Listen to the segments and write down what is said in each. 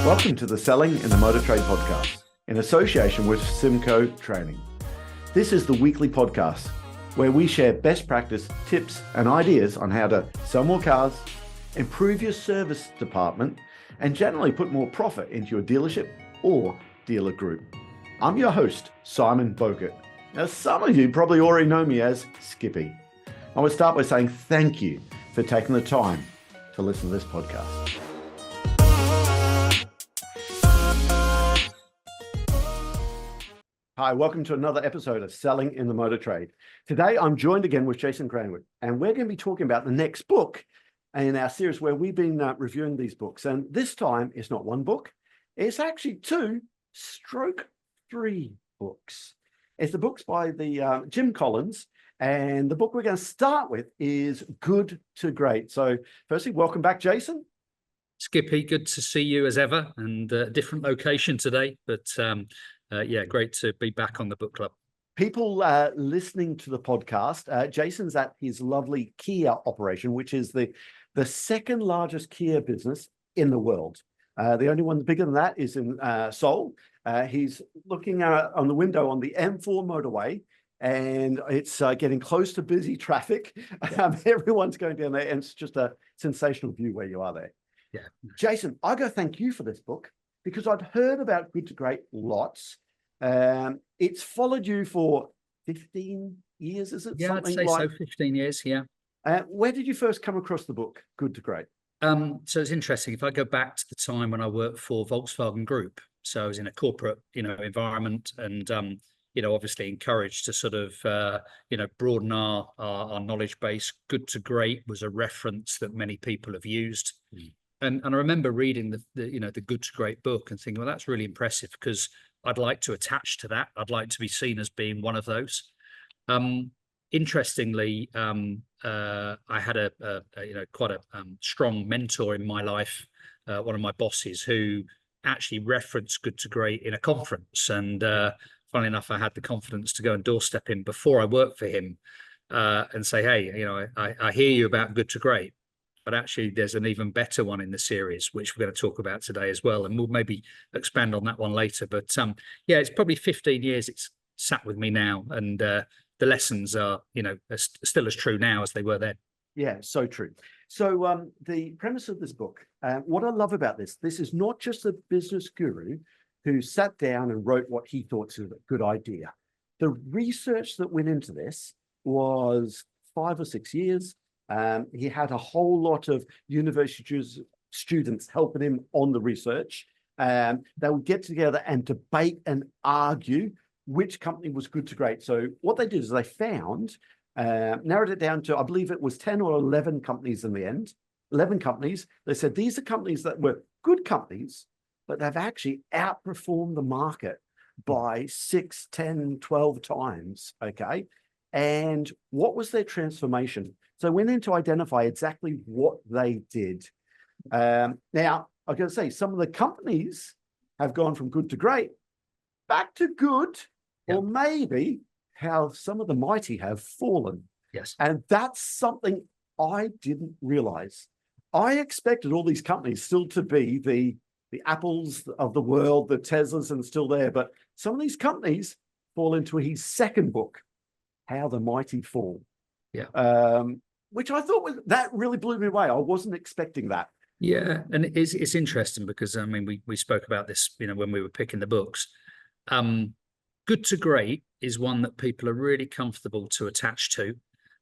Welcome to the Selling in the Motor Trade podcast, in association with Simco Training. This is the weekly podcast where we share best practice, tips and ideas on how to sell more cars, improve your service department, and generally put more profit into your dealership or dealer group. I'm your host, Simon Bowkett. Now, some of you probably already know me as Skippy. I want to start by saying thank you for taking the time to listen to this podcast. Hi, welcome to another episode of Selling in the Motor Trade. Today, I'm joined again with Jason Cranswick, and we're going to be talking about the next book in our series where we've been reviewing these books. And this time, it's not one book, it's actually 2/3 books. It's the books by the Jim Collins, and the book we're going to start with is Good to Great. So firstly, welcome back, Jason. Skippy, good to see you as ever, and a different location today, but yeah, great to be back on the book club. People listening to the podcast, Jason's at his lovely Kia operation, which is the second largest Kia business in the world. The only one bigger than that is in Seoul. He's looking on the window on the M4 motorway, and it's getting close to busy traffic. Everyone's going down there, and it's just a sensational view where you are there. Yeah, Jason, I got to thank you for this book because I'd heard about Good to Great lots. It's followed you for 15 years, is it? Yeah, something I'd say like so, 15 years, yeah. Where did you first come across the book, Good to Great? So it's interesting. If I go back to the time when I worked for Volkswagen Group, so I was in a corporate, environment, and obviously encouraged to sort of, broaden our knowledge base. Good to Great was a reference that many people have used, and I remember reading the Good to Great book and thinking, well, that's really impressive because I'd like to attach to that. I'd like to be seen as being one of those. Interestingly, I had quite a strong mentor in my life, one of my bosses, who actually referenced Good to Great in a conference. And funnily enough, I had the confidence to go and doorstep him before I worked for him and say, hey, I hear you about Good to Great, but actually there's an even better one in the series, which we're going to talk about today as well. And we'll maybe expand on that one later. But yeah, it's probably 15 years it's sat with me now. And the lessons are, still as true now as they were then. Yeah, so true. So the premise of this book, what I love about this is not just a business guru who sat down and wrote what he thought was a good idea. The research that went into this was 5 or 6 years. He had a whole lot of university students helping him on the research. They would get together and debate and argue which company was Good to Great. So what they did is they found, narrowed it down to, I believe it was 10 or 11 companies in the end. 11 companies. They said these are companies that were good companies, but they've actually outperformed the market by 6, 10, 12 times. Okay. And what was their transformation? So I went in to identify exactly what they did. Now, I've got to say, some of the companies have gone from good to great, back to good, or maybe how some of the mighty have fallen. Yes. And that's something I didn't realize. I expected all these companies still to be the Apples of the world, the Teslas, and still there. But some of these companies fall into his second book, How the Mighty Fall. Yeah. Which I thought that really blew me away. I wasn't expecting that. Yeah, and it's interesting because I mean we spoke about this when we were picking the books. Good to Great is one that people are really comfortable to attach to,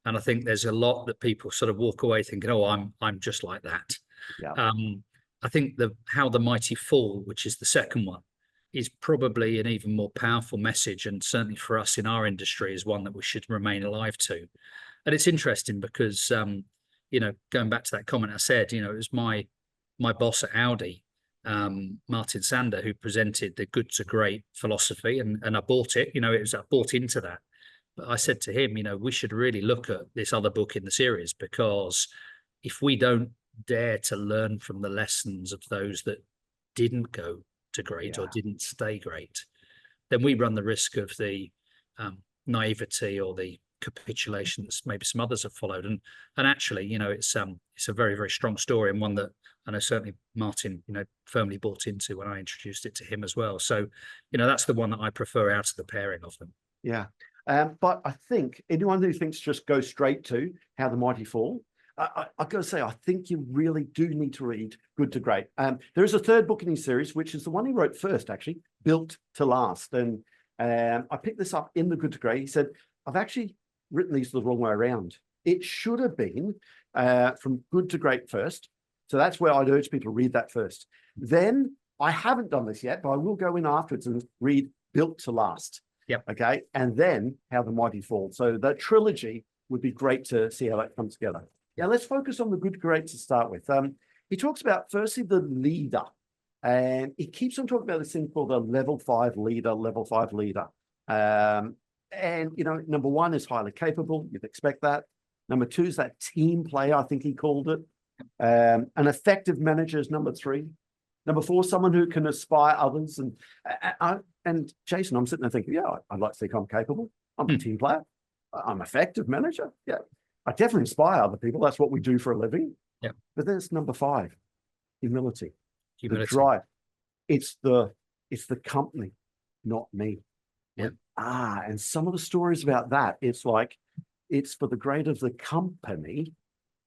and I think there's a lot that people sort of walk away thinking, oh, I'm just like that. Yeah. I think How the Mighty Fall, which is the second one, is probably an even more powerful message, and certainly for us in our industry is one that we should remain alive to. And it's interesting because, going back to that comment I said, it was my boss at Audi, Martin Sander, who presented the Good to Great philosophy, and I bought it. I bought into that. But I said to him, we should really look at this other book in the series, because if we don't dare to learn from the lessons of those that didn't go to great or didn't stay great, then we run the risk of the naivety or the capitulation that maybe some others have followed. And actually, it's a very, very strong story, and one that I know certainly Martin, firmly bought into when I introduced it to him as well. So, that's the one that I prefer out of the pairing of them. Yeah. But I think anyone who thinks just go straight to How the Mighty Fall, I've got to say, I think you really do need to read Good to Great. There is a third book in his series, which is the one he wrote first, actually, Built to Last. And I picked this up in the Good to Great. He said, I've actually written these the wrong way around. It should have been from Good to Great first. So that's where I'd urge people to read that first. Then I haven't done this yet, but I will go in afterwards and read Built to Last. Yep. Okay. And then How the Mighty Fall. So that trilogy would be great to see how that comes together. Yeah, let's focus on the Good to Great to start with. He talks about, firstly, the leader. And he keeps on talking about this thing called a level 5 leader, level 5 leader. Number one is highly capable. You'd expect that. Number two is that team player, I think he called it. An effective manager is number 3. Number 4, someone who can inspire others. And Jason, I'm sitting there thinking, yeah, I'd like to think I'm capable. I'm a team player. I'm an effective manager. Yeah, I definitely inspire other people. That's what we do for a living. Yeah. But then it's number 5, humility. Humility. The drive. It's the company, not me. Yeah. And some of the stories about that, it's like, it's for the great of the company.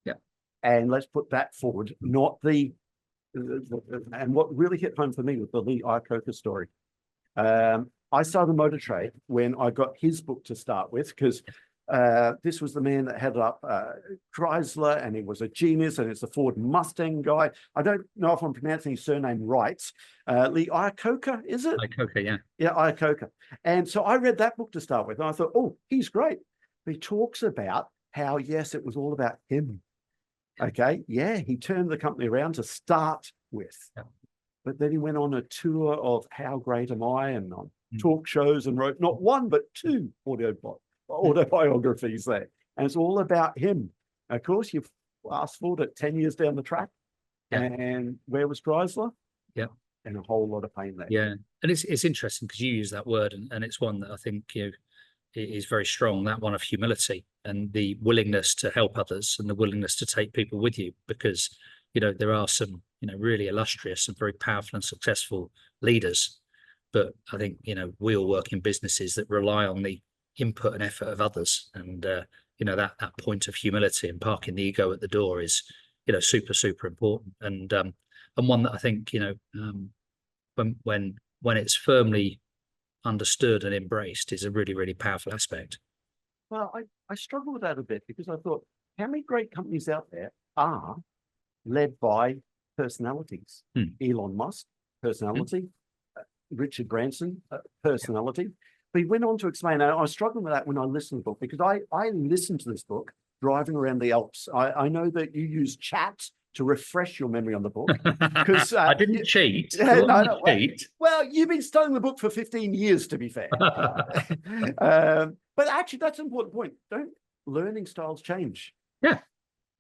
Yeah. And let's put that forward, not and what really hit home for me was the Lee Iacocca story. I started the motor trade when I got his book to start with, because this was the man that headed up Chrysler, and he was a genius, and it's a Ford Mustang guy. I don't know if I'm pronouncing his surname right. Lee Iacocca, is it? Iacocca, yeah. Yeah, Iacocca. And so I read that book to start with, and I thought, oh, he's great. But he talks about how, yes, it was all about him. Okay, yeah, he turned the company around to start with. Yeah. But then he went on a tour of How Great Am I, and on talk shows, and wrote not 1, but 2 autobiographies there. And it's all about him. Of course, you've fast forward 10 years down the track. Yeah. And where was Chrysler? Yeah. And a whole lot of pain there. Yeah. And it's interesting because you use that word, and it's one that I think is very strong, that one of humility and the willingness to help others and the willingness to take people with you, because there are some really illustrious and very powerful and successful leaders, but I think we all work in businesses that rely on the input and effort of others, and that point of humility and parking the ego at the door is super important, and one that I think when it's firmly understood and embraced is a really, really powerful aspect. Well, I struggle with that a bit, because I thought, how many great companies out there are led by personalities? Elon Musk, personality. Richard Branson, personality. But he went on to explain, and I was struggling with that when I listened to the book, because I listened to this book driving around the Alps. I know that you use chat to refresh your memory on the book, because I didn't cheat. Well, you've been studying the book for 15 years, to be fair. But actually, that's an important point. Don't learning styles change? Yeah.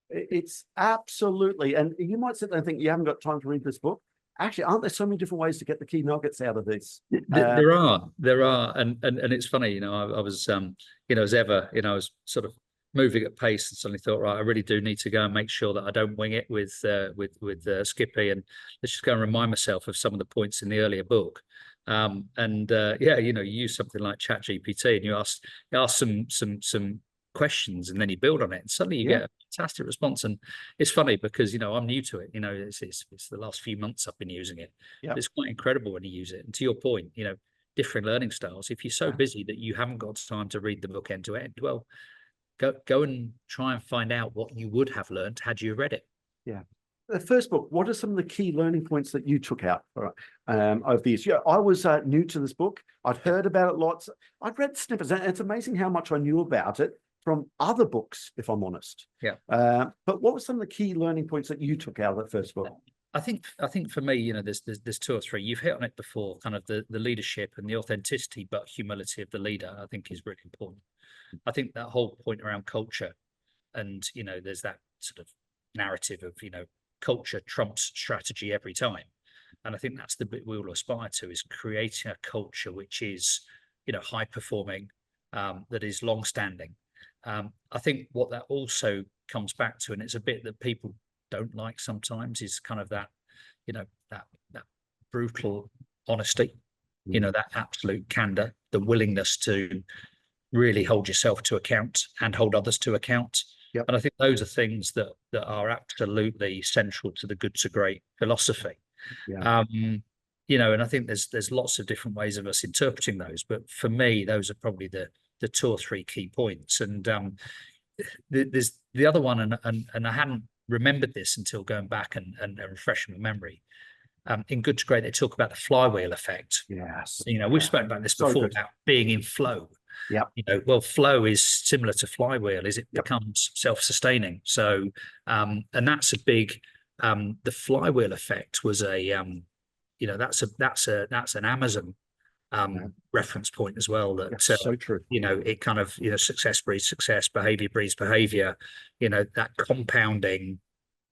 It's absolutely. And you might sit there and think you haven't got time to read this book. Actually, aren't there so many different ways to get the key nuggets out of this? There are, and it's funny, I was, as ever, I was sort of moving at pace, and suddenly thought, right, I really do need to go and make sure that I don't wing it with Skippy, and let's just go and remind myself of some of the points in the earlier book. You use something like ChatGPT, and you ask some questions, and then you build on it, and suddenly you get a fantastic response. And it's funny because I'm new to it. It's the last few months I've been using it. But it's quite incredible when you use it. And to your point, different learning styles. If you're so busy that you haven't got time to read the book end to end, well, go and try and find out what you would have learned had you read it. Yeah. The first book, what are some of the key learning points that you took out of these? Yeah, I was new to this book. I'd heard about it lots. I'd read snippets, and it's amazing how much I knew about it from other books, if I'm honest. Yeah. But what were some of the key learning points that you took out of that first book? I think for me, there's 2 or 3. You've hit on it before, kind of the leadership and the authenticity, but humility of the leader, I think, is really important. I think that whole point around culture, and there's that sort of narrative of culture trumps strategy every time, and I think that's the bit we all aspire to, is creating a culture which is high performing, that is long standing, I think what that also comes back to, and it's a bit that people don't like sometimes, is kind of that, that brutal honesty, that absolute candor, the willingness to really hold yourself to account and hold others to account. Yep. And I think those are things that are absolutely central to the good to great philosophy. Yeah. And I think there's lots of different ways of us interpreting those, but for me, those are probably the two or three key points. And there's the other one, and I hadn't remembered this until going back and refreshing my memory. In Good to Great, they talk about the flywheel effect. Yes. We've spoken about this So before, good. about being in flow. Yeah. Well, flow is similar to flywheel, is it becomes self-sustaining. So, and that's a big, the flywheel effect was that's an Amazon reference point as well. That so true. it kind of success breeds success, behavior breeds behavior. That compounding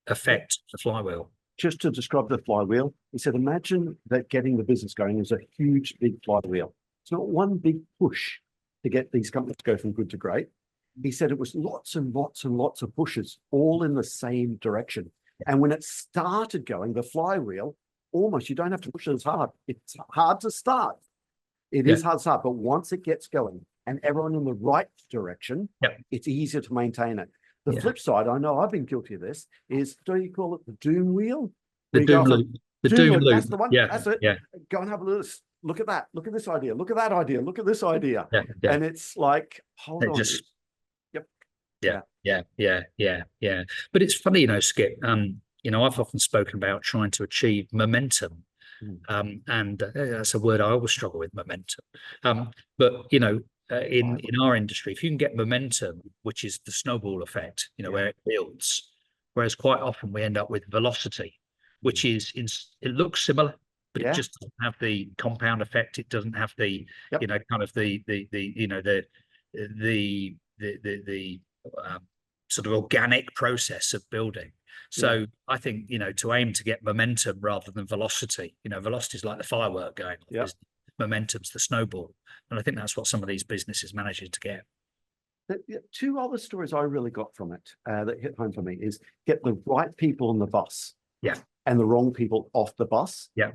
effect of the flywheel. Just to describe the flywheel, he said, imagine that getting the business going is a huge, big flywheel. It's not one big push to get these companies to go from good to great. He said it was lots and lots and lots of pushes, all in the same direction. And when it started going, the flywheel, almost you don't have to push it as hard. It's hard to start. It is hard to start, but once it gets going and everyone in the right direction, it's easier to maintain it. The flip side, I know I've been guilty of this, is, do you call it the doom wheel? The doom loop. The doom loop. That's the one. Yeah, that's it. Yeah. Go and have a look. Look at that. Look at this idea. Look at that idea. Look at this idea. Yeah. And it's like, hold on. Yeah. But it's funny, Skip. I've often spoken about trying to achieve momentum. And that's a word I always struggle with, momentum. But in our industry, if you can get momentum, which is the snowball effect, where it builds, whereas quite often we end up with velocity, which is it looks similar, but it just doesn't have the compound effect. It doesn't have the kind of the sort of organic process of building. So I think, to aim to get momentum rather than velocity, velocity is like the firework going. Momentum's the snowball. And I think that's what some of these businesses manage to get. Two other stories I really got from it that hit home for me is get the right people on the bus. Yeah. And the wrong people off the bus. Yeah.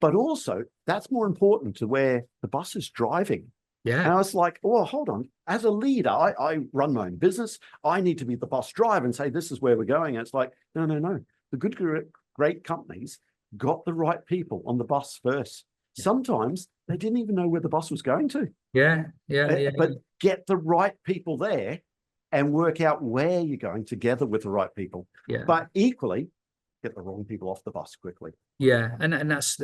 But also, that's more important to where the bus is driving. Yeah. And I was like, oh, hold on. As a leader, I run my own business. I need to be the bus driver and say, this is where we're going. And it's like, no. The good, great companies got the right people on the bus first. Yeah. Sometimes they didn't even know where the bus was going to. Yeah. But get the right people there and work out where you're going together with the right people. Yeah. But equally, get the wrong people off the bus quickly. Yeah. And that's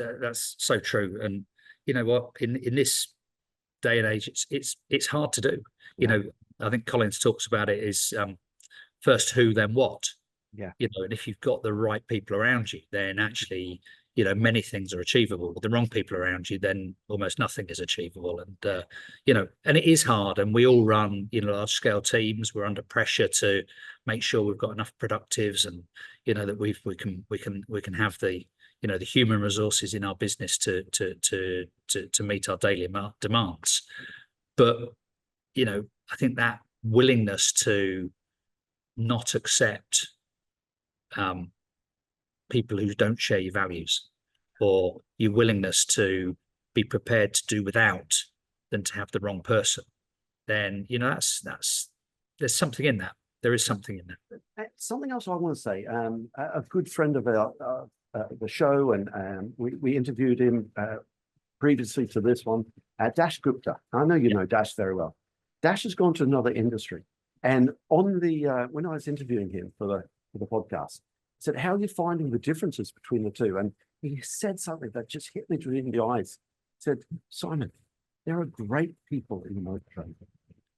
so true. And you know what, in this day and age, it's hard to do. I think Collins talks about it is first who, then what. And if you've got the right people around you, then actually many things are achievable. With the wrong people around you, then almost nothing is achievable. And and it is hard, and we all run large scale teams. We're under pressure to make sure we've got enough productives, and that we can have the the human resources in our business to meet our daily demands. But I think that willingness to not accept people who don't share your values, or your willingness to be prepared to do without than to have the wrong person, then that's there's something in that. There is something in that. Something else I want to say. A good friend of our the show, and we interviewed him previously to this one, Dash Gupta. I know you know Dash very well. Dash has gone to another industry, and on the when I was interviewing him for the podcast, I said, how are you finding the differences between the two? And he said something that just hit me between the eyes. He said, Simon, there are great people in the motor trade.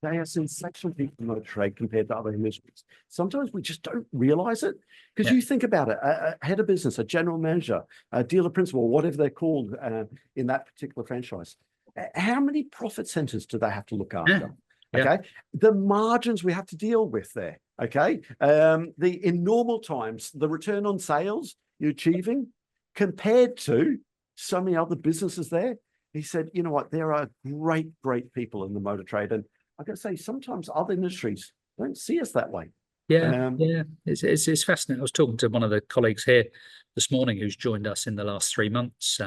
They are sensational people in the motor trade compared to other industries. Sometimes we just don't realize it, because you think about it, a head of business, a general manager, a dealer principal, whatever they're called in that particular franchise. How many profit centers do they have to look after? Okay. The margins we have to deal with there. Okay. In normal times, the return on sales you're achieving compared to so many other businesses there. He said, you know what, there are great people in the motor trade. And I got to say, sometimes other industries don't see us that way. Yeah, yeah, it's fascinating. I was talking to one of the colleagues here this morning who's joined us in the last 3 months.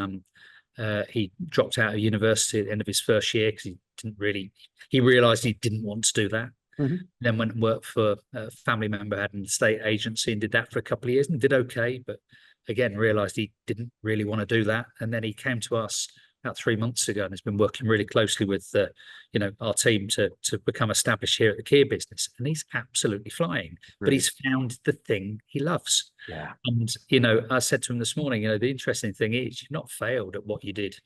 He dropped out of university at the end of his first year because he realised he didn't want to do that. Then went and worked for a family member, had an estate agency, and did that for a couple of years and did okay. But again, realised he didn't really want to do that. And then he came to us about 3 months ago and has been working really closely with our team to become established here at the Kia business, and he's absolutely flying. But he's found the thing he loves. Yeah. And I said to him this morning, the interesting thing is you've not failed at what you did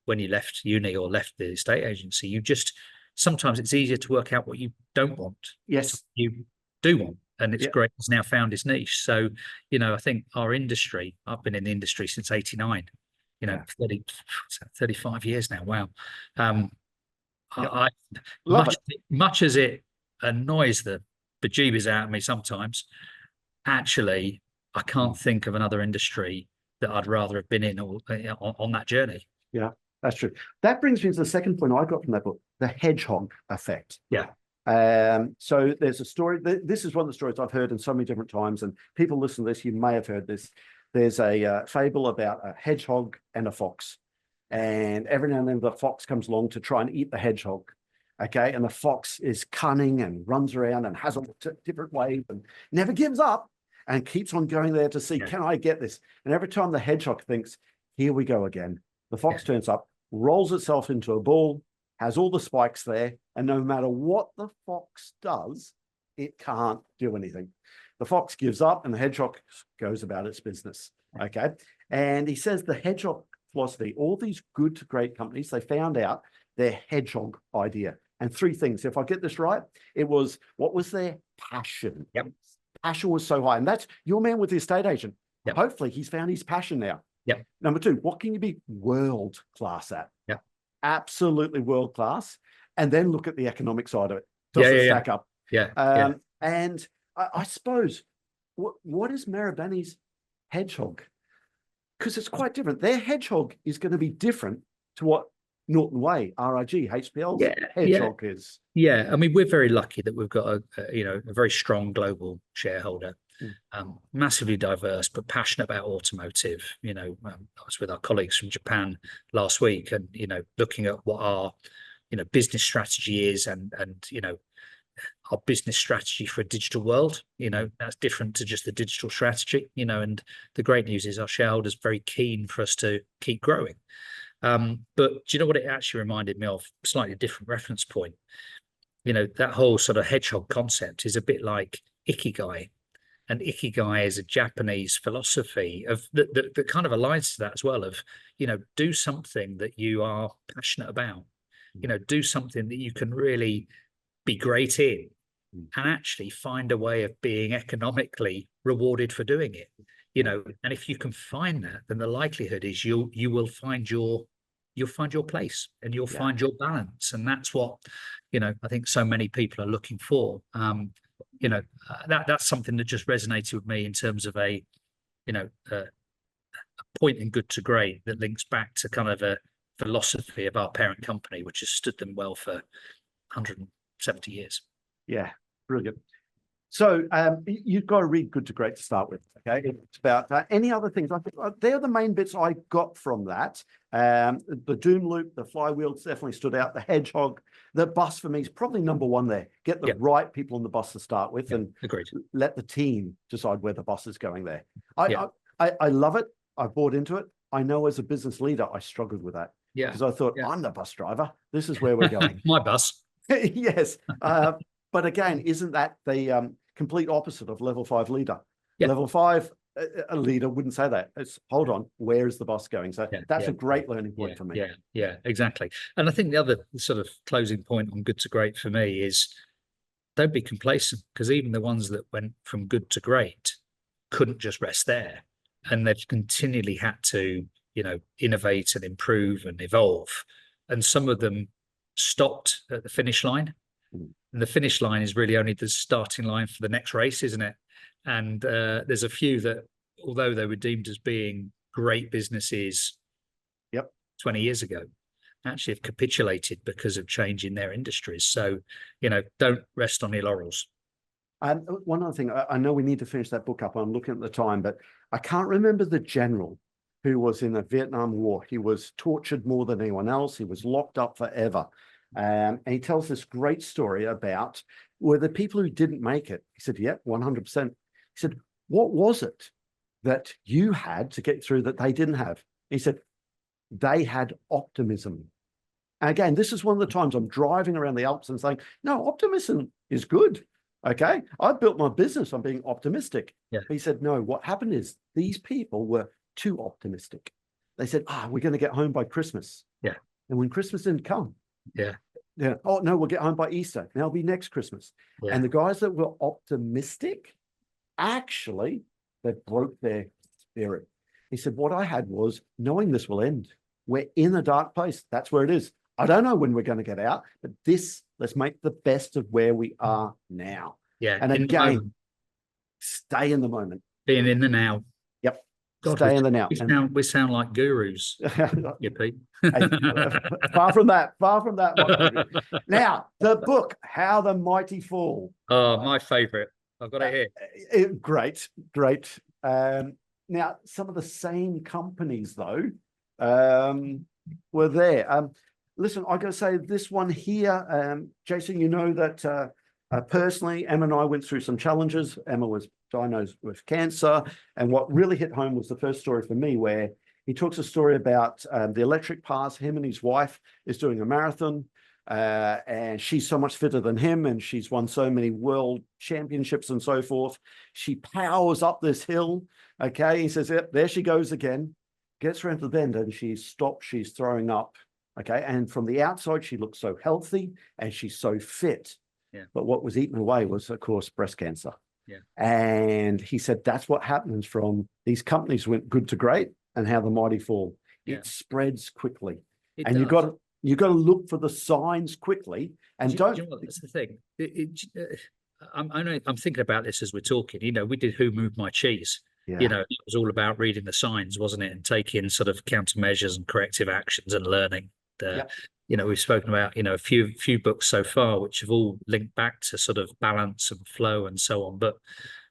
when you left uni or left the estate agency. You just sometimes it's easier to work out what you don't want. Yes, you do want. And it's great. He's now found his niche. So, I think our industry, I've been in the industry since 89. 35 years now. Wow. Much as it annoys the bejeebers out of me sometimes, actually, I can't think of another industry that I'd rather have been in on that journey. Yeah, that's true. That brings me to the second point I got from that book, the hedgehog effect. Yeah. So there's a story. This is one of the stories I've heard in so many different times, and people listen to this, you may have heard this. There's a fable about a hedgehog and a fox. And every now and then the fox comes along to try and eat the hedgehog. Okay. And the fox is cunning and runs around and has a different ways and never gives up and keeps on going there to see, can I get this? And every time the hedgehog thinks, here we go again, the fox turns up, rolls itself into a ball, has all the spikes there. And no matter what the fox does, it can't do anything. The fox gives up and the hedgehog goes about its business. Okay. And he says the hedgehog philosophy, all these good to great companies, they found out their hedgehog idea. And three things, if I get this right, it was, what was their passion? Yep. Passion was so high. And that's your man with the estate agent. Yep. Hopefully he's found his passion now. Yep. Number two, what can you be world class at? Yep. Absolutely world class. And then look at the economic side of it. Does it stack up? Yeah. And I suppose, what is Marabani's hedgehog? Because it's quite different. Their hedgehog is going to be different to what Norton Way, RIG, HPL's hedgehog is. Yeah, I mean, we're very lucky that we've got a very strong global shareholder, massively diverse, but passionate about automotive. I was with our colleagues from Japan last week and, looking at what our, business strategy is and our business strategy for a digital world, that's different to just the digital strategy, and the great news is our shareholders very keen for us to keep growing. But do you know what it actually reminded me of? Slightly different reference point. That whole sort of hedgehog concept is a bit like ikigai. And ikigai is a Japanese philosophy of that kind of aligns to that as well, of, do something that you are passionate about, do something that you can really be great in and actually find a way of being economically rewarded for doing it. And if you can find that, then the likelihood is you will find your place and you'll find your balance. And that's what, I think so many people are looking for. That's something that just resonated with me in terms of a point in good to great that links back to kind of a philosophy of our parent company, which has stood them well for 170 years. Yeah, brilliant. So you've got to read Good to Great to start with. Okay, it's about any other things. I think they're the main bits I got from that. The doom loop, the flywheel definitely stood out. The hedgehog, the bus for me is probably number one there. Get the right people on the bus to start with, and agreed. Let the team decide where the bus is going there. I love it. I bought into it. I know as a business leader, I struggled with that. Yeah, because I thought I'm the bus driver. This is where we're going. My bus. Yes. But again, isn't that the complete opposite of level 5 leader? Level 5, a leader wouldn't say that. It's, hold on, where is the bus going? So that's a great learning point for me. Yeah, exactly. And I think the other sort of closing point on good to great for me is don't be complacent, because even the ones that went from good to great couldn't just rest there. And they've continually had to, innovate and improve and evolve. And some of them stopped at the finish line. And the finish line is really only the starting line for the next race, isn't it? And there's a few that, although they were deemed as being great businesses 20 years ago, actually have capitulated because of change in their industries. So, don't rest on your laurels. One other thing, I know we need to finish that book up. I'm looking at the time, but I can't remember the general who was in the Vietnam War. He was tortured more than anyone else. He was locked up forever. And he tells this great story about were the people who didn't make it. He said, yeah, 100%. He said, what was it that you had to get through that they didn't have? He said, they had optimism. And again, this is one of the times I'm driving around the Alps and saying, no, optimism is good. Okay, I built my business on being optimistic. Yeah. He said, no, what happened is these people were too optimistic. They said, we're going to get home by Christmas. Yeah. And when Christmas didn't come, Yeah. oh, no, we'll get home by Easter. Now it'll be next Christmas. Yeah. And the guys that were optimistic, actually, they broke their spirit. He said, what I had was knowing this will end. We're in a dark place. That's where it is. I don't know when we're going to get out, but let's make the best of where we are now. Yeah. And again, stay in the moment. Being in the now. Yep. God, stay in the now. We sound like gurus. Yeah, Pete. Far from that. Now, the book, How the Mighty Fall. Oh, my favorite. I've got it here. Great. Now, some of the same companies, though, were there. Listen, I got to say this one here, Jason, you know that personally, Emma and I went through some challenges. Emma was diagnosed with cancer. And what really hit home was the first story for me, where he talks a story about the electric pass. Him and his wife is doing a marathon, and she's so much fitter than him, and she's won so many world championships and so forth. She powers up this hill. Okay, he says, yep, there she goes again. Gets around to the bend and she stops. She's throwing up. Okay, and from the outside, she looks so healthy and she's so fit. Yeah. But what was eaten away was, of course, breast cancer. Yeah. And he said that's what happens from these companies went good to great and how the mighty fall. Yeah. It spreads quickly. It and does. you've got to look for the signs quickly. And Do you know what? That's the thing. I'm thinking about this as we're talking. You know, we did Who Moved My Cheese. Yeah. You know, it was all about reading the signs, wasn't it? And taking sort of countermeasures and corrective actions and learning. Yep. You know, we've spoken about, you know, a few books so far, which have all linked back to sort of balance and flow and so on. But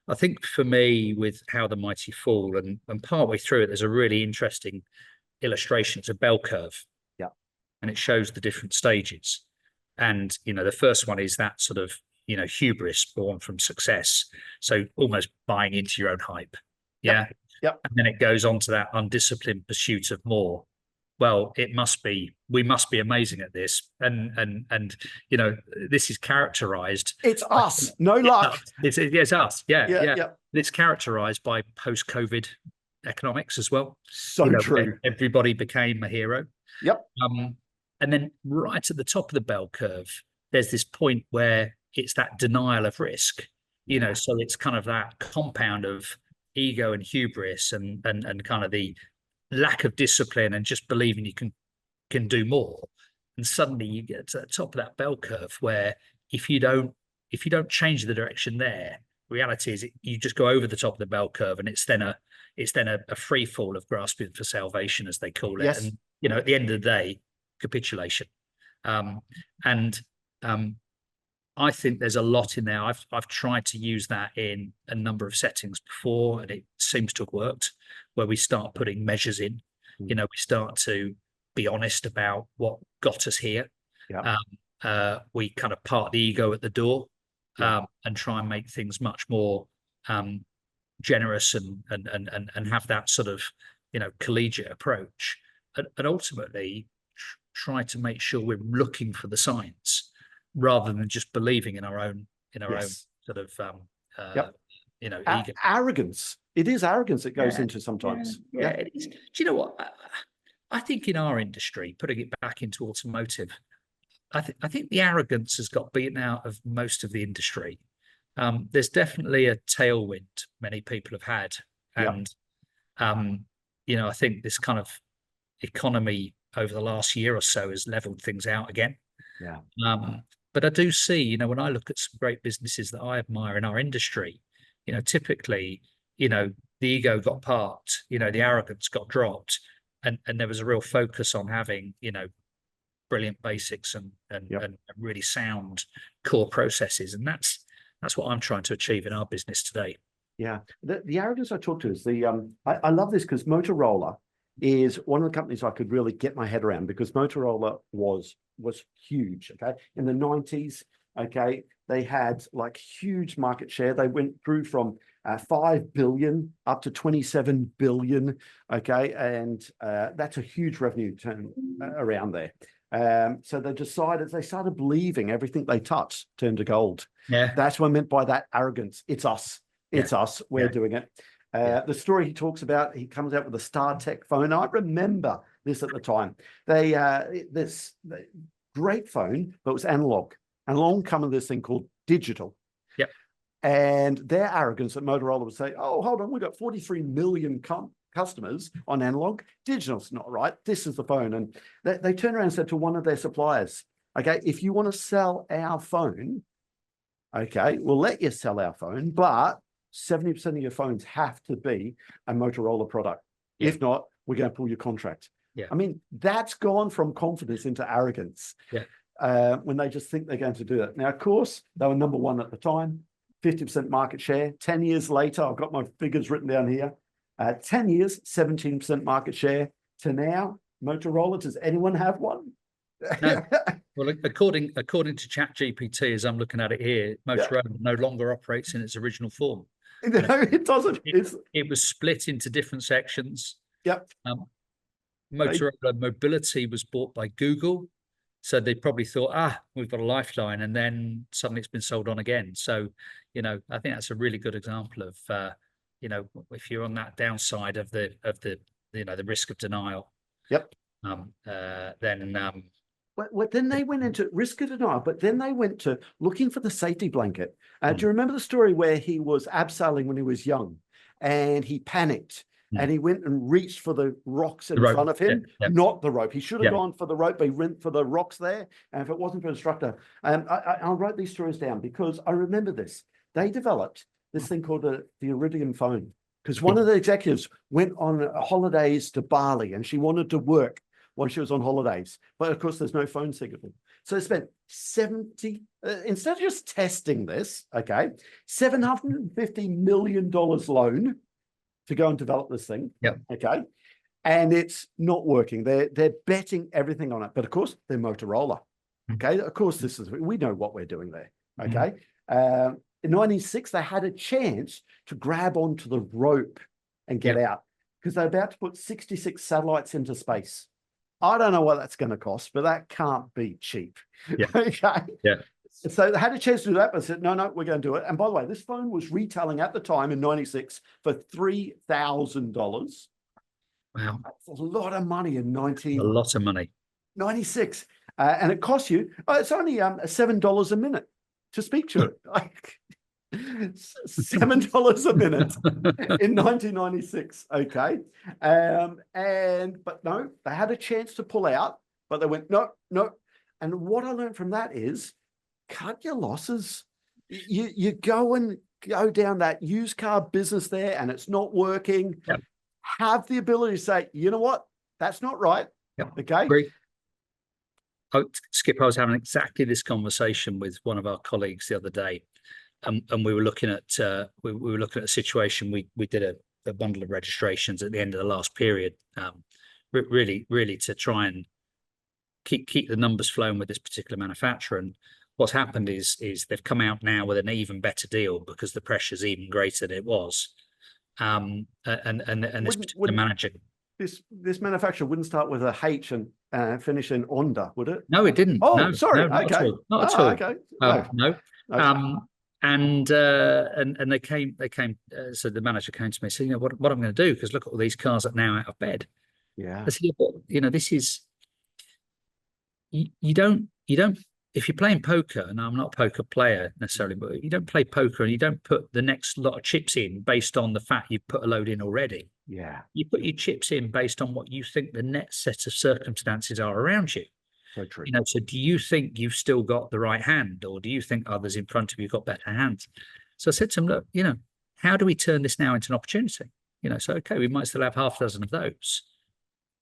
I think for me, with How the Mighty Fall, and partway through it, there's a really interesting illustration. It's a bell curve. Yeah. And it shows the different stages. And, you know, the first one is that sort of, you know, hubris born from success. So almost buying into your own hype. Yeah. Yep. And then it goes on to that undisciplined pursuit of more. Well, we must be amazing at this. And you know, this is characterized. It's us, no luck. It's us. Yeah. Yeah. It's characterized by post-COVID economics as well. So you know, true. Everybody became a hero. Yep. And then right at the top of the bell curve, there's this point where it's that denial of risk. You know, so it's kind of that compound of ego and hubris and kind of the lack of discipline and just believing you can do more. And suddenly you get to the top of that bell curve where if you don't change the direction there, reality is you just go over the top of the bell curve, and it's then a free fall of grasping for salvation, as they call it. Yes. And you know, at the end of the day, capitulation. I think there's a lot in there. I've tried to use that in a number of settings before, and it seems to have worked, where we start putting measures in. You know, we start to be honest about what got us here. Yeah. We kind of park the ego at the door, Yeah. and try and make things much more generous and have that sort of, you know, collegiate approach, and ultimately try to make sure we're looking for the signs rather than just believing in our own sort of you know, ego. Arrogance. It is arrogance that goes into sometimes. Yeah, it is. Do you know what? I think in our industry, putting it back into automotive, I think the arrogance has got beaten out of most of the industry. There's definitely a tailwind many people have had, and you know, I think this kind of economy over the last year or so has leveled things out again. Yeah. But I do see, you know, when I look at some great businesses that I admire in our industry, you know, typically, you know, the ego got parked, you know, the arrogance got dropped, and there was a real focus on having, you know, brilliant basics and really sound core processes. And That's what I'm trying to achieve in our business today. Yeah, the arrogance I talk to is I love this because Motorola is one of the companies I could really get my head around, because Motorola was huge. Okay, in the 90s, okay, they had like huge market share. They went through from 5 billion up to 27 billion. Okay, and that's a huge revenue turn around there. So they started believing everything they touched turned to gold. Yeah. That's what I meant by that arrogance. It's us. It's us. We're doing it. The story he talks about, he comes out with a StarTech phone. I remember this at the time. This great phone, but it was analog. And along comes this thing called digital. Yep. And their arrogance at Motorola would say, oh, hold on, we've got 43 million customers on analog. Digital's not right. This is the phone. And they turned around and said to one of their suppliers, okay, if you want to sell our phone, okay, we'll let you sell our phone, but 70% of your phones have to be a Motorola product. Yeah. If not, we're going to pull your contract. Yeah. I mean, that's gone from confidence into arrogance. Yeah. When they just think they're going to do it. Now, of course, they were number one at the time, 50% market share. 10 years later, I've got my figures written down here. 10 years, 17% market share. To now, Motorola, does anyone have one? No. Well, according to ChatGPT, as I'm looking at it here, Motorola no longer operates in its original form. No, it doesn't. It was split into different sections. Yep. Motorola Mobility was bought by Google, so they probably thought, we've got a lifeline, and then suddenly it's been sold on again. So, I think that's a really good example of, if you're on that downside of the the risk of denial. Yep. Then they went into risk of denial, but then they went to looking for the safety blanket. Do you remember the story where he was abseiling when he was young and he panicked and he went and reached for the rocks in front of him, not the rope? He should have gone for the rope, but he went for the rocks there. And if it wasn't for an instructor, I'll write these stories down because I remember this. They developed this thing called the Iridium phone, because one of the executives went on holidays to Bali and she wanted to work while she was on holidays. But of course, there's no phone signal. So they spent instead of just testing this, okay, $750 million loan to go and develop this thing. Yep. Okay. And it's not working. They're betting everything on it. But of course, they're Motorola. Okay. Of course, we know what we're doing there. Okay. In 96, they had a chance to grab onto the rope and get out, because they're about to put 66 satellites into space. I don't know what that's going to cost, but that can't be cheap. Yeah. Okay. Yeah. So they had a chance to do that, but said, no, we're going to do it. And by the way, this phone was retailing at the time in 96 for $3,000. Wow. That's a lot of money in A lot of money. 96. And it costs you, it's only $7 a minute to speak to it. Like $7 a minute in 1996. Okay. But no, they had a chance to pull out, but they went, no. And what I learned from that is cut your losses. You go down that used car business there and it's not working. Yep. Have the ability to say, you know what? That's not right. Yep. Okay. Great. Oh, Skip, I was having exactly this conversation with one of our colleagues the other day, and we were looking at we were looking at a situation. We did a bundle of registrations at the end of the last period, really to try and keep the numbers flowing with this particular manufacturer. And what's happened is they've come out now with an even better deal because the pressure's even greater than it was. And this particular manager. This manufacturer wouldn't start with a H and finish in Onda, would it? No, it didn't. Oh, no, sorry. No, okay. Not at all. Okay. No. Okay. And they came. So the manager came to me and said, what I'm going to do, because look at all these cars that are now out of bed. Yeah. I said, this is you don't. If you're playing poker, and I'm not a poker player necessarily, but you don't play poker and you don't put the next lot of chips in based on the fact you've put a load in already. Yeah. You put your chips in based on what you think the net set of circumstances are around you. So true. So do you think you've still got the right hand, or do you think others in front of you got better hands? So I said to them, look, how do we turn this now into an opportunity? So, okay, we might still have half a dozen of those,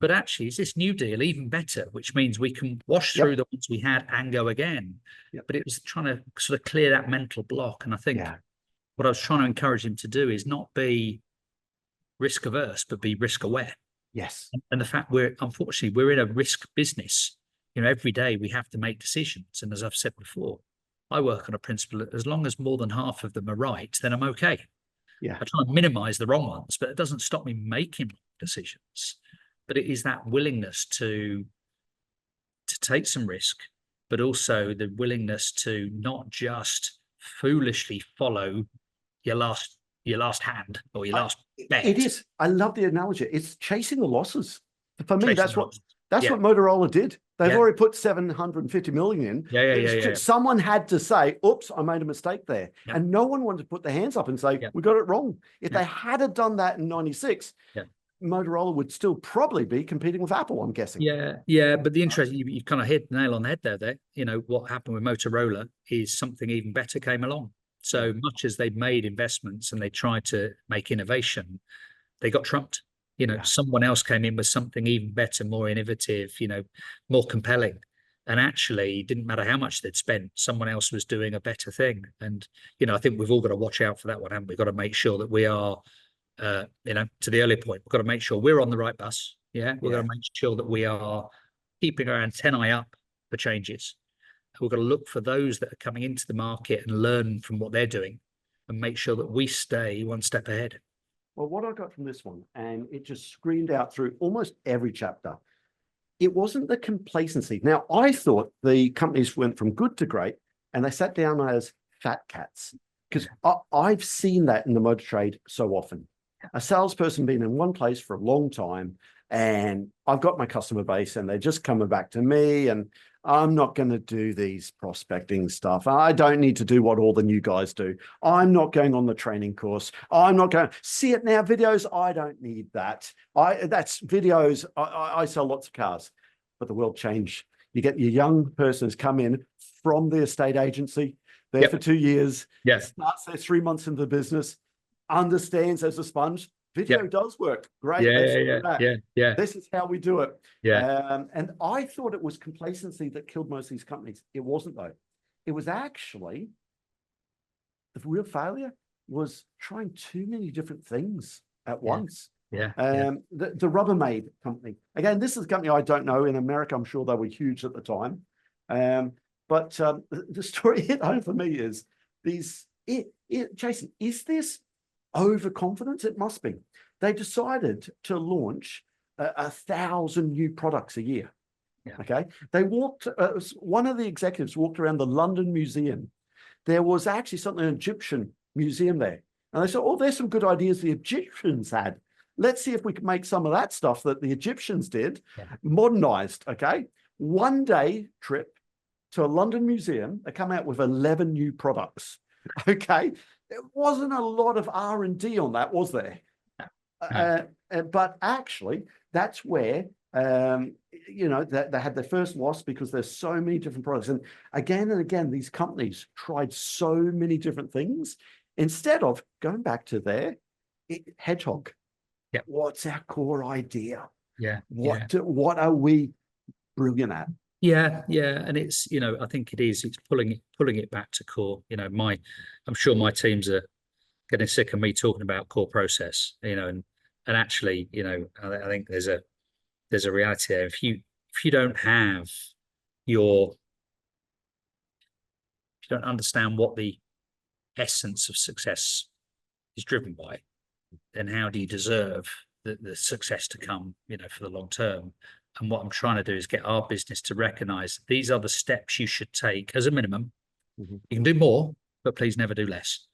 but actually, is this new deal even better? Which means we can wash Yep. through the ones we had and go again. Yep. But it was trying to sort of clear that mental block. And I think Yeah. what I was trying to encourage him to do is not be risk averse, but be risk aware. Yes. And the fact unfortunately, we're in a risk business. Every day we have to make decisions. And as I've said before, I work on a principle that as long as more than half of them are right, then I'm okay. Yeah. I try and minimize the wrong ones, but it doesn't stop me making decisions. But it is that willingness to take some risk, but also the willingness to not just foolishly follow your last hand or your last bet. It is. I love the analogy. It's chasing the losses. For me, Chasing that's the what losses. that's Yeah. what Motorola did. They've Yeah. already put 750 million in. Yeah. Someone had to say, oops, I made a mistake there. Yeah. And no one wanted to put their hands up and say, Yeah. we got it wrong. If Yeah. they had done that in 96, Yeah. Motorola would still probably be competing with Apple, I'm guessing. Yeah. But the interest, you kind of hit the nail on the head there. What happened with Motorola is something even better came along. So much as they've made investments and they tried to make innovation, they got trumped. Someone else came in with something even better, more innovative, more compelling. And actually, it didn't matter how much they'd spent, someone else was doing a better thing. And, I think we've all got to watch out for that one, haven't we? We've got to make sure that we are, to the earlier point, we've got to make sure we're on the right bus. Yeah. We've got to make sure that we are keeping our antennae up for changes. We've got to look for those that are coming into the market and learn from what they're doing and make sure that we stay one step ahead. Well, what I got from this one, and it just screamed out through almost every chapter, it wasn't the complacency. Now, I thought the companies went from good to great, and they sat down as fat cats, because I've seen that in the motor trade so often. A salesperson being in one place for a long time, and I've got my customer base, and they're just coming back to me, and I'm not going to do these prospecting stuff. I don't need to do what all the new guys do. I'm not going on the training course. I'm not going see it now videos. I don't need that. That's videos. I sell lots of cars, but the world changed. You get your young persons come in from the estate agency, there for 2 years, starts there 3 months into the business, understands as a sponge. Video does work. Great. Yeah. This is how we do it. Yeah. And I thought it was complacency that killed most of these companies. It wasn't, though. It was actually the real failure was trying too many different things at once. The Rubbermaid company. Again, this is a company I don't know. In America, I'm sure they were huge at the time. But the story hit home for me is Jason, is this overconfidence? It must be. They decided to launch 1,000 new products a year. Okay. They walked, one of the executives walked around the London Museum. There was actually something, an Egyptian museum there. And they said, oh, there's some good ideas the Egyptians had. Let's see if we can make some of that stuff that the Egyptians did, modernized. Okay. 1 day trip to a London museum. They come out with 11 new products. Okay. There wasn't a lot of R&D on that, was there? But actually, that's where, they had their first loss because there's so many different products. And again, these companies tried so many different things instead of going back to their hedgehog. Yeah. What's our core idea? What are we brilliant at? Yeah. And it's, I think it's pulling it back to core. I'm sure my teams are getting sick of me talking about core process, and actually, I think there's a reality there. If you don't have if you don't understand what the essence of success is driven by, then how do you deserve the success to come, for the long term? And what I'm trying to do is get our business to recognize these are the steps you should take as a minimum. You can do more, but please never do less.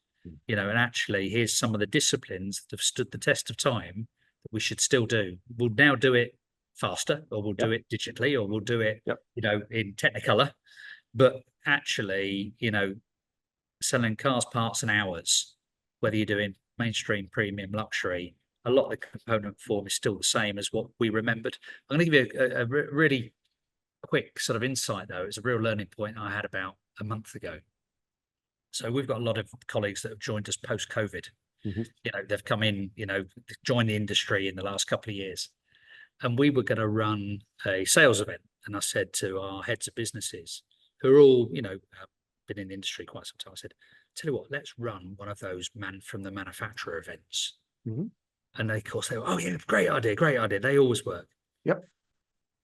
And actually, here's some of the disciplines that have stood the test of time that we should still do. We'll now do it faster, or we'll do it digitally, or we'll do it, in Technicolor. But actually, selling cars, parts, and hours, whether you're doing mainstream, premium, luxury, a lot of the component form is still the same as what we remembered. I'm going to give you a really quick sort of insight, though. It's a real learning point I had about a month ago. So we've got a lot of colleagues that have joined us post-COVID. They've come in, joined the industry in the last couple of years. And we were going to run a sales event. And I said to our heads of businesses, who are all, been in the industry quite some time, I said, tell you what, let's run one of those man from the manufacturer events. Mhm. And they, of course, they were, oh yeah, great idea, great idea. They always work. Yep.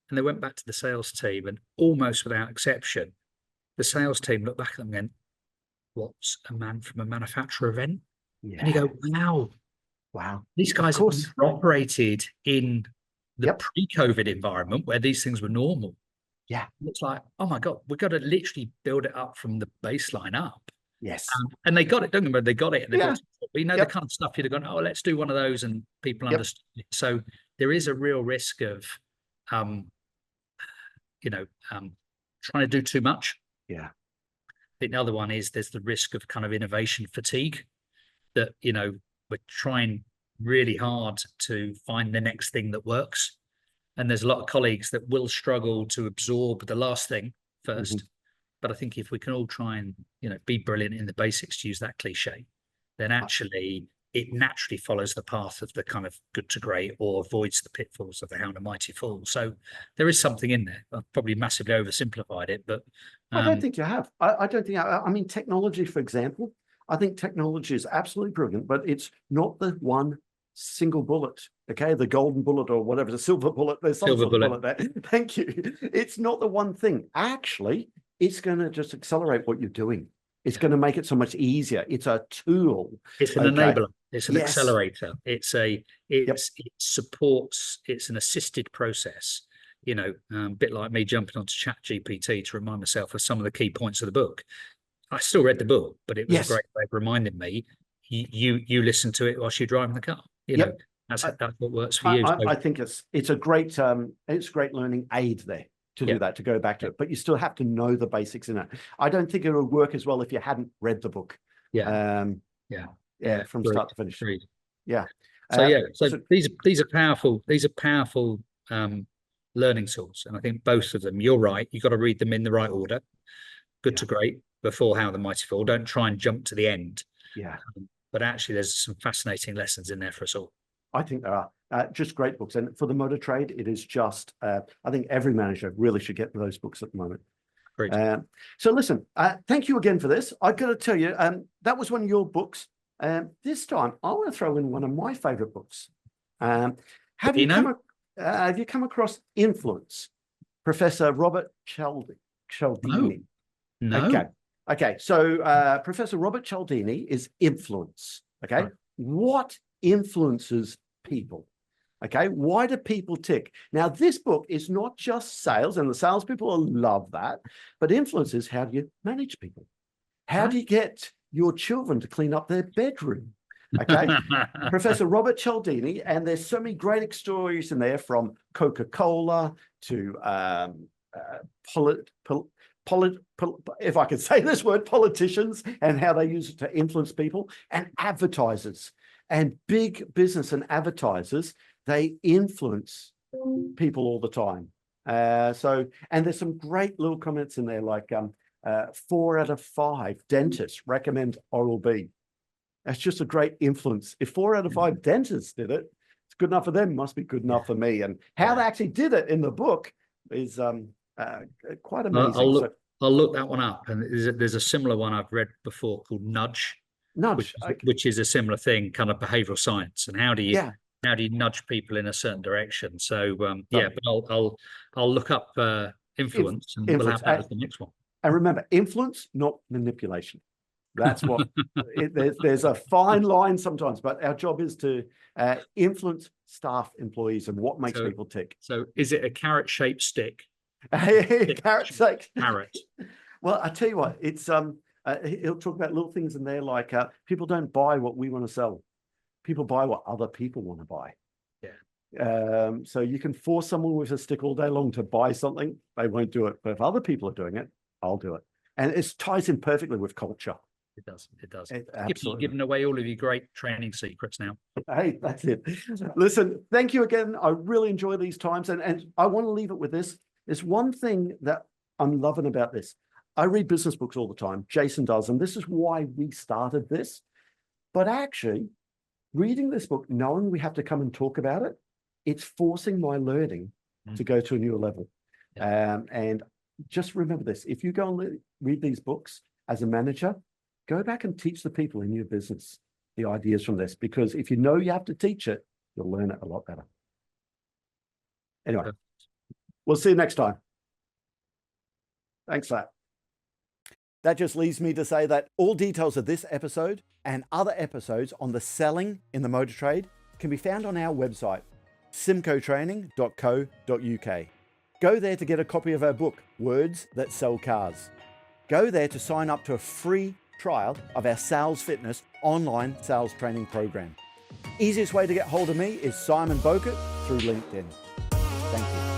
And they went back to the sales team, and almost without exception, the sales team looked back at them and went, what's a man from a manufacturer event? Yeah. And you go, wow, Wow. these guys have never operated in the Yep. pre-COVID environment where these things were normal. Yeah. It's like, oh my God, we've got to literally build it up from the baseline up. Yes. And they got it, don't remember, they got it. And Yeah. But the Yep. kind of stuff you'd have gone, oh, let's do one of those, and people Yep. understood it. So there is a real risk of, trying to do too much. Yeah. I think the other one is there's the risk of kind of innovation fatigue, that, we're trying really hard to find the next thing that works. And there's a lot of colleagues that will struggle to absorb the last thing first. Mhm. But I think if we can all try and, be brilliant in the basics, to use that cliche, then actually it naturally follows the path of the kind of good to great, or avoids the pitfalls of the how the mighty fall. So there is something in there. I've probably massively oversimplified it, but I don't think you have. I don't think, I mean, technology, for example, I think technology is absolutely brilliant, but it's not the one single bullet. Okay, the golden bullet, or whatever, the silver bullet. There's some Silver sort of bullet. bullet there. Thank you. It's not the one thing. Actually, it's going to just accelerate what you're doing. It's going to make it so much easier. It's a tool. It's an enabler. It's an accelerator. It supports. It's an assisted process. A bit like me jumping onto ChatGPT to remind myself of some of the key points of the book. I still read the book, but it was a great way of reminding me. You listen to it whilst you're driving the car. That's what works for you. I think it's a great learning aid there to do that, to go back to it. But you still have to know the basics in it. I don't think it would work as well if you hadn't read the book. From start to finish. Agreed. Yeah. So these are powerful. These are powerful learning tools, and I think both of them. You're right. You've got to read them in the right order. Good to great before How the Mighty Fall. Don't try and jump to the end. Yeah. But actually, there's some fascinating lessons in there for us all. I think there are just great books. And for the motor trade, it is just, I think every manager really should get those books at the moment. Great. So listen, thank you again for this. I've got to tell you, that was one of your books. This time, I want to throw in one of my favorite books. Have you come across Influence, Professor Robert Cialdini? No. Okay. So Professor Robert Cialdini is Influence. Okay. Right. What influences people? Okay. Why do people tick? Now, this book is not just sales, and the salespeople will love that, but influence is, how do you manage people? How do you get your children to clean up their bedroom? Okay. Professor Robert Cialdini, and there's so many great stories in there, from Coca-Cola to if I could say this word, politicians, and how they use it to influence people, and advertisers, and big business and advertisers. They influence people all the time. And there's some great little comments in there, like 4 out of 5 dentists recommend Oral-B. That's just a great influence. If 4 out of 5 dentists did it, it's good enough for them, must be good enough for me. And how they actually did it in the book is quite amazing. I'll look that one up. And there's a similar one I've read before called Nudge, which is a similar thing, kind of behavioral science. And how do you nudge people in a certain direction? So but I'll look up influence, and we'll have that as the next one. And remember, influence, not manipulation. That's what there's a fine line sometimes, but our job is to influence staff, employees, and what makes people tick. So is it a carrot-shaped stick? Carrot. Well, I tell you what, it's he'll talk about little things in there, like people don't buy what we want to sell. People buy what other people want to buy. Yeah. So you can force someone with a stick all day long to buy something, they won't do it. But if other people are doing it, I'll do it. And it ties in perfectly with culture. It does. You're giving away all of your great training secrets now. Hey, that's it. Listen, thank you again. I really enjoy these times. And I want to leave it with this. There's one thing that I'm loving about this. I read business books all the time. Jason does. And this is why we started this. But actually, reading this book, knowing we have to come and talk about it, it's forcing my learning to go to a newer level. And just remember this, if you go and read these books as a manager, go back and teach the people in your business the ideas from this, because if you know you have to teach it, you'll learn it a lot better. Anyway, we'll see you next time. Thanks for that. That just leaves me to say that all details of this episode and other episodes on the selling in the motor trade can be found on our website, simcotraining.co.uk. Go there to get a copy of our book, Words That Sell Cars. Go there to sign up to a free trial of our Sales Fitness online sales training program. Easiest way to get hold of me is Simon Bowkett through LinkedIn. Thank you.